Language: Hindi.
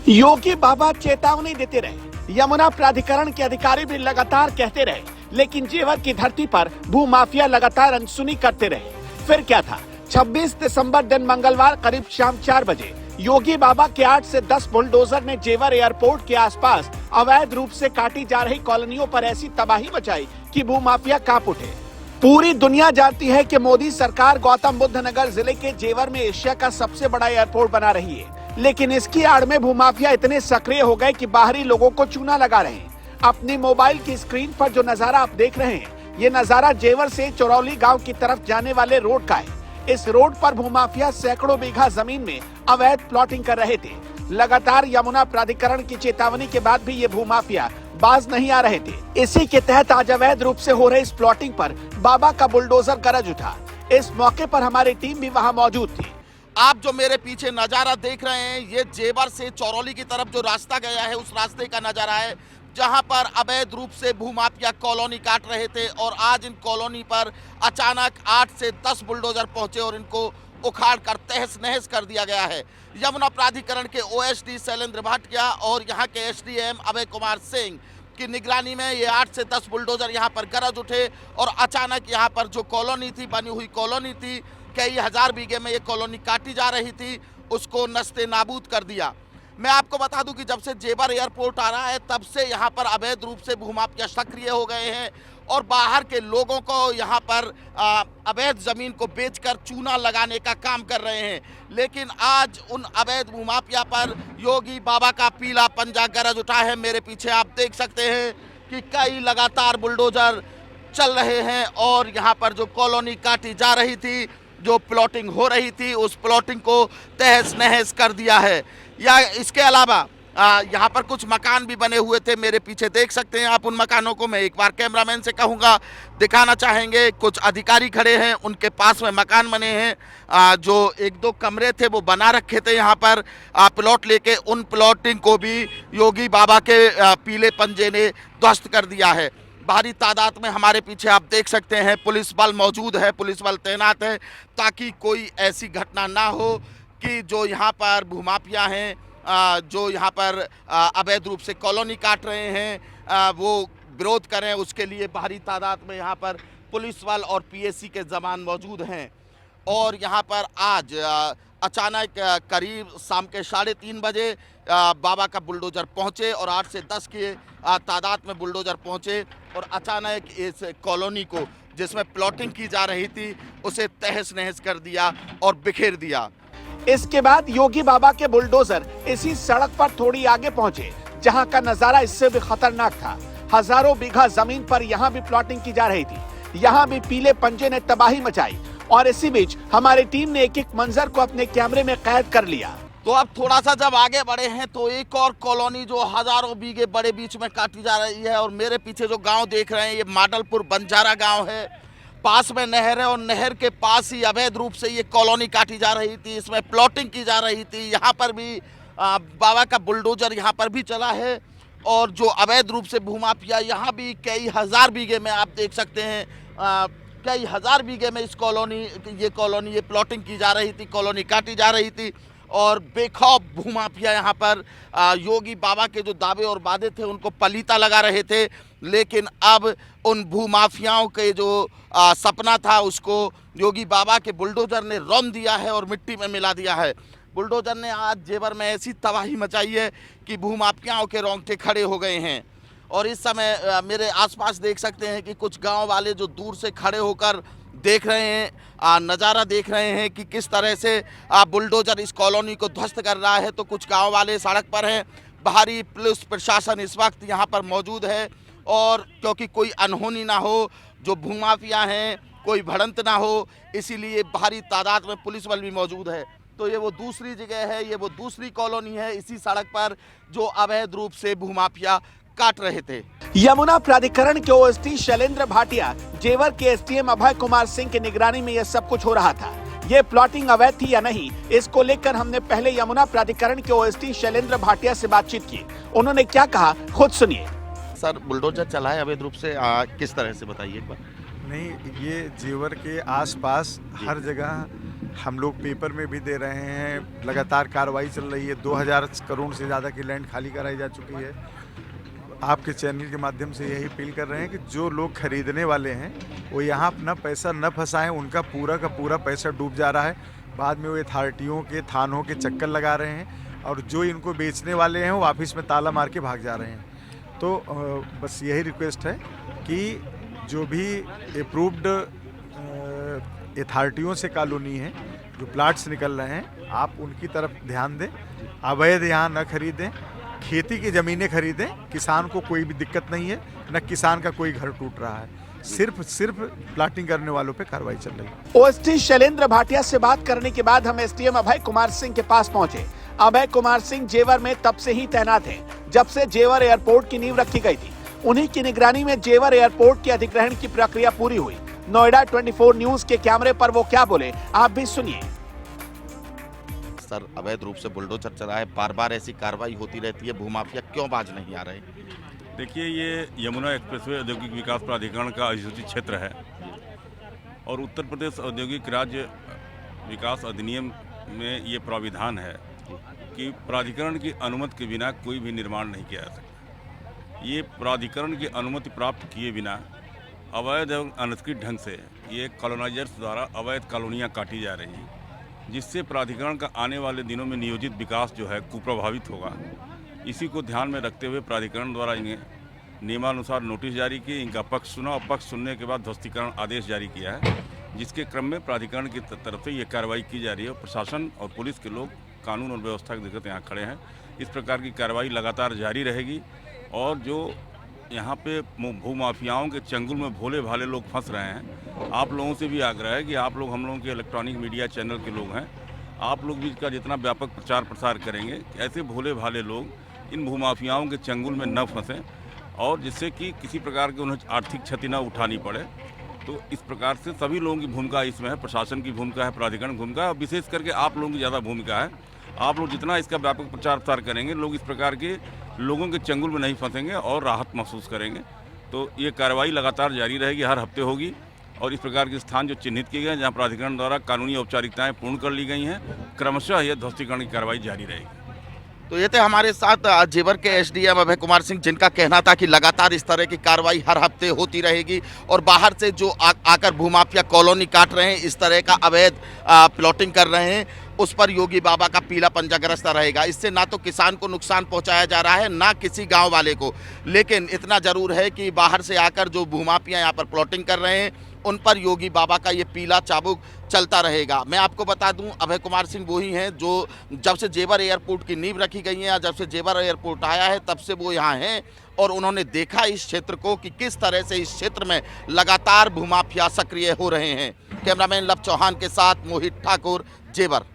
योगी बाबा चेतावनी देते रहे, यमुना प्राधिकरण के अधिकारी भी लगातार कहते रहे, लेकिन जेवर की धरती पर भू माफिया लगातार अनसुनी करते रहे। फिर क्या था? 26 दिसंबर दिन मंगलवार करीब शाम 4 बजे योगी बाबा के 8 से 10 बुलडोजर ने जेवर एयरपोर्ट के आसपास अवैध रूप से काटी जा रही कॉलोनियों पर ऐसी तबाही मचाई कि भू माफिया कांप उठे। पूरी दुनिया जानती है कि मोदी सरकार गौतम बुद्ध नगर जिले के जेवर में एशिया का सबसे बड़ा एयरपोर्ट बना रही है, लेकिन इसकी आड़ में भूमाफिया इतने सक्रिय हो गए कि बाहरी लोगों को चूना लगा रहे हैं। अपनी मोबाइल की स्क्रीन पर जो नजारा आप देख रहे हैं, ये नजारा जेवर से चरौली गांव की तरफ जाने वाले रोड का है। इस रोड पर भूमाफिया सैकड़ों बीघा जमीन में अवैध प्लॉटिंग कर रहे थे। लगातार यमुना प्राधिकरण की चेतावनी के बाद भी ये भूमाफिया बाज नहीं आ रहे थे। इसी के तहत आज अवैध रूप से हो रहे इस प्लॉटिंग पर बाबा का बुलडोजर गरज उठा। इस मौके पर हमारी टीम भी वहां मौजूद थी। आप जो मेरे पीछे नज़ारा देख रहे हैं, ये जेवर से चौरौली की तरफ जो रास्ता गया है उस रास्ते का नज़ारा है, जहां पर अवैध रूप से भूमाफिया कॉलोनी काट रहे थे। और आज इन कॉलोनी पर अचानक 8 से 10 बुलडोजर पहुंचे और इनको उखाड़ कर तहस नहस कर दिया गया है। यमुना प्राधिकरण के ओएसडी शैलेंद्र भाटिया और यहाँ के एसडीएम अभय कुमार सिंह की निगरानी में ये 8 से 10 बुलडोजर यहाँ पर गरज उठे और अचानक यहाँ पर जो कॉलोनी थी, बनी हुई कॉलोनी थी, कई हजार बीघे में ये कॉलोनी काटी जा रही थी, उसको नस्ते नाबूद कर दिया। मैं आपको बता दूं कि जब से जेवर एयरपोर्ट आ रहा है तब से यहाँ पर अवैध रूप से भूमाफिया सक्रिय हो गए हैं और बाहर के लोगों को यहाँ पर अवैध जमीन को बेचकर चूना लगाने का काम कर रहे हैं। लेकिन आज उन अवैध भूमाफिया पर योगी बाबा का पीला पंजा गरज उठा है। मेरे पीछे आप देख सकते हैं कि कई लगातार बुलडोजर चल रहे हैं और यहाँ पर जो कॉलोनी काटी जा रही थी, जो प्लॉटिंग हो रही थी, उस प्लॉटिंग को तहस नहस कर दिया है। या इसके अलावा यहाँ पर कुछ मकान भी बने हुए थे, मेरे पीछे देख सकते हैं आप। उन मकानों को मैं एक बार कैमरामैन से कहूँगा दिखाना चाहेंगे। कुछ अधिकारी खड़े हैं, उनके पास में मकान बने हैं, जो 1-2 कमरे थे वो बना रखे थे यहाँ पर प्लॉट लेके। उन प्लॉटिंग को भी योगी बाबा के पीले पंजे ने ध्वस्त कर दिया है। भारी तादाद में हमारे पीछे आप देख सकते हैं पुलिस बल मौजूद है, पुलिस बल तैनात है, ताकि कोई ऐसी घटना ना हो कि जो यहाँ पर भूमाफिया हैं, जो यहाँ पर अवैध रूप से कॉलोनी काट रहे हैं, वो विरोध करें। उसके लिए भारी तादाद में यहाँ पर पुलिस बल और पीएसी के जवान मौजूद हैं। और यहाँ पर आज अचानक करीब शाम के 3:30 बजे बाबा का बुलडोजर पहुँचे और 8 से 10 के तादाद में बुलडोजर पहुँचे और अचानक इस कॉलोनी को जिसमें प्लॉटिंग की जा रही थी उसे तहस नहस कर दिया और बिखेर दिया। इसके बाद योगी बाबा के बुलडोजर इसी सड़क पर थोड़ी आगे पहुंचे, जहां का नजारा इससे भी खतरनाक था। हजारों बीघा जमीन पर यहां भी प्लॉटिंग की जा रही थी। यहां भी पीले पंजे ने तबाही मचाई और इसी बीच हमारी टीम ने एक मंजर को अपने कैमरे में कैद कर लिया। तो अब थोड़ा सा जब आगे बढ़े हैं तो एक और कॉलोनी जो हजारों बीघे बड़े बीच में काटी जा रही है। और मेरे पीछे जो गांव देख रहे हैं, ये माडलपुर बंजारा गांव है। पास में नहर है और नहर के पास ही अवैध रूप से ये कॉलोनी काटी जा रही थी, इसमें प्लॉटिंग की जा रही थी। यहाँ पर भी बाबा का बुलडोजर यहाँ पर भी चला है और जो अवैध रूप से भूमाफिया यहाँ भी कई हजार बीघे में आप देख सकते हैं, कई हजार बीघे में इस कॉलोनी ये प्लॉटिंग की जा रही थी, कॉलोनी काटी जा रही थी। और बेखौफ भूमाफिया यहाँ पर योगी बाबा के जो दावे और वादे थे उनको पलीता लगा रहे थे। लेकिन अब उन भूमाफियाओं के जो सपना था उसको योगी बाबा के बुलडोजर ने रौंद दिया है और मिट्टी में मिला दिया है। बुलडोजर ने आज जेवर में ऐसी तबाही मचाई है कि भूमाफियाओं के रोंगटे खड़े हो गए हैं। और इस समय मेरे आसपास देख सकते हैं कि कुछ गांव वाले जो दूर से खड़े होकर देख रहे हैं, नज़ारा देख रहे हैं कि किस तरह से बुलडोजर इस कॉलोनी को ध्वस्त कर रहा है। तो कुछ गांव वाले सड़क पर हैं। भारी पुलिस प्रशासन इस वक्त यहाँ पर मौजूद है और क्योंकि कोई अनहोनी ना हो, जो भूमाफिया हैं कोई भिड़ंत ना हो, इसीलिए भारी तादाद में पुलिस बल भी मौजूद है। तो ये वो दूसरी जगह है, ये वो दूसरी कॉलोनी है इसी सड़क पर जो अवैध रूप से भूमाफिया काट रहे थे। यमुना प्राधिकरण के ओएसडी शैलेंद्र भाटिया, जेवर के एसडीएम अभय कुमार सिंह की निगरानी में यह सब कुछ हो रहा था। ये प्लॉटिंग अवैध थी या नहीं, इसको लेकर हमने पहले यमुना प्राधिकरण के ओएसडी शैलेंद्र भाटिया से बातचीत की। उन्होंने क्या कहा, खुद सुनिए। सर, बुलडोजर चला है अवैध रूप से, किस तरह से बताइए एक बार। नहीं, ये जेवर के आसपास हर जगह हम लोग पेपर में भी दे रहे हैं, लगातार कार्रवाई चल रही है। 2000 करोड़ से ज़्यादा की लैंड खाली कराई जा चुकी है। आपके चैनल के माध्यम से यही अपील कर रहे हैं कि जो लोग खरीदने वाले हैं वो यहाँ अपना पैसा न फंसाएं। उनका पूरा का पूरा पैसा डूब जा रहा है। बाद में वो अथॉरिटियों के, थानों के चक्कर लगा रहे हैं और जो इनको बेचने वाले हैं वो ऑफिस में ताला मार के भाग जा रहे हैं। तो बस यही रिक्वेस्ट है कि जो भी अप्रूव्ड अथॉरिटियों से कॉलोनी है, जो प्लाट्स निकल रहे हैं, आप उनकी तरफ ध्यान दें। अवैध यहाँ न खरीदें, खेती की ज़मीनें खरीदें। किसान को कोई भी दिक्कत नहीं है, न किसान का कोई घर टूट रहा है। सिर्फ प्लाटिंग करने वालों पे कार्रवाई चल रही है। ओएसडी शैलेंद्र भाटिया से बात करने के बाद हम एसडीएम अभय कुमार सिंह के पास पहुंचे। अभय कुमार सिंह जेवर में तब से ही तैनात हैं, जब से जेवर एयरपोर्ट की नींव रखी गई थी। उन्हीं की निगरानी में जेवर एयरपोर्ट के अधिग्रहण की प्रक्रिया पूरी हुई। नोएडा 24 न्यूज के कैमरे पर वो क्या बोले, आप भी सुनिए। सर, अवैध रूप से बुलडोजर चला है, बार बार ऐसी कार्रवाई होती रहती है, भूमाफिया क्यों बाज नहीं आ रहे? देखिए, ये यमुना एक्सप्रेसवे औद्योगिक विकास प्राधिकरण का अधिसूचित क्षेत्र है और उत्तर प्रदेश औद्योगिक राज्य विकास अधिनियम में ये प्राविधान है कि प्राधिकरण की अनुमति के बिना कोई भी निर्माण नहीं किया जा सकता। ये प्राधिकरण की अनुमति प्राप्त किए बिना अवैध एवं अनधिकृत ढंग से ये कॉलोनाइजर्स द्वारा अवैध कॉलोनियाँ काटी जा रही हैं, जिससे प्राधिकरण का आने वाले दिनों में नियोजित विकास जो है कुप्रभावित होगा। इसी को ध्यान में रखते हुए प्राधिकरण द्वारा इन्हें नियमानुसार नोटिस जारी किए, इनका पक्ष सुना और पक्ष सुनने के बाद ध्वस्तीकरण आदेश जारी किया है, जिसके क्रम में प्राधिकरण की तरफ से ये कार्रवाई की जा रही है। प्रशासन और पुलिस के लोग कानून और व्यवस्था की दिक्कत यहाँ खड़े हैं। इस प्रकार की कार्रवाई लगातार जारी रहेगी और जो यहाँ पे भूमाफियाओं के चंगुल में भोले भाले लोग फंस रहे हैं, आप लोगों से भी आग्रह है कि आप लोग, हम लोगों के इलेक्ट्रॉनिक मीडिया चैनल के लोग हैं, आप लोग भी इसका जितना व्यापक प्रचार प्रसार करेंगे कि ऐसे भोले भाले लोग इन भूमाफियाओं के चंगुल में न फंसें और जिससे कि किसी प्रकार की उन्हें आर्थिक क्षति न उठानी पड़े। तो इस प्रकार से सभी लोगों की भूमिका इसमें है, प्रशासन की भूमिका है, प्राधिकरण भूमिका है और विशेष करके आप लोगों की ज़्यादा भूमिका है। आप लोग जितना इसका व्यापक प्रचार प्रसार करेंगे, लोग इस प्रकार के लोगों के चंगुल में नहीं फंसेंगे और राहत महसूस करेंगे। तो ये कार्रवाई लगातार जारी रहेगी, हर हफ्ते होगी और इस प्रकार के स्थान जो चिन्हित किए गए हैं, जहाँ प्राधिकरण द्वारा कानूनी औपचारिकताएं पूर्ण कर ली गई हैं, क्रमशः यह ध्वस्तीकरण की कार्रवाई जारी रहेगी। तो ये थे हमारे साथ जेवर के एसडीएम अभय कुमार सिंह, जिनका कहना था कि लगातार इस तरह की कार्रवाई हर हफ्ते होती रहेगी और बाहर से जो आकर भूमाफिया कॉलोनी काट रहे हैं, इस तरह का अवैध प्लॉटिंग कर रहे हैं, उस पर योगी बाबा का पीला पंजा गरजता रहेगा। इससे ना तो किसान को नुकसान पहुंचाया जा रहा है, ना किसी गांव वाले को, लेकिन इतना जरूर है कि बाहर से आकर जो भूमाफिया यहाँ पर प्लॉटिंग कर रहे हैं, उन पर योगी बाबा का ये पीला चाबुक चलता रहेगा। मैं आपको बता दूं, अभय कुमार सिंह वही हैं जो जब से जेवर एयरपोर्ट की नींव रखी गई है या जब से जेवर एयरपोर्ट आया है, तब से वो यहाँ हैं और उन्होंने देखा इस क्षेत्र को कि किस तरह से इस क्षेत्र में लगातार भूमाफिया सक्रिय हो रहे हैं। कैमरामैन लव चौहान के साथ मोहित ठाकुर, जेवर।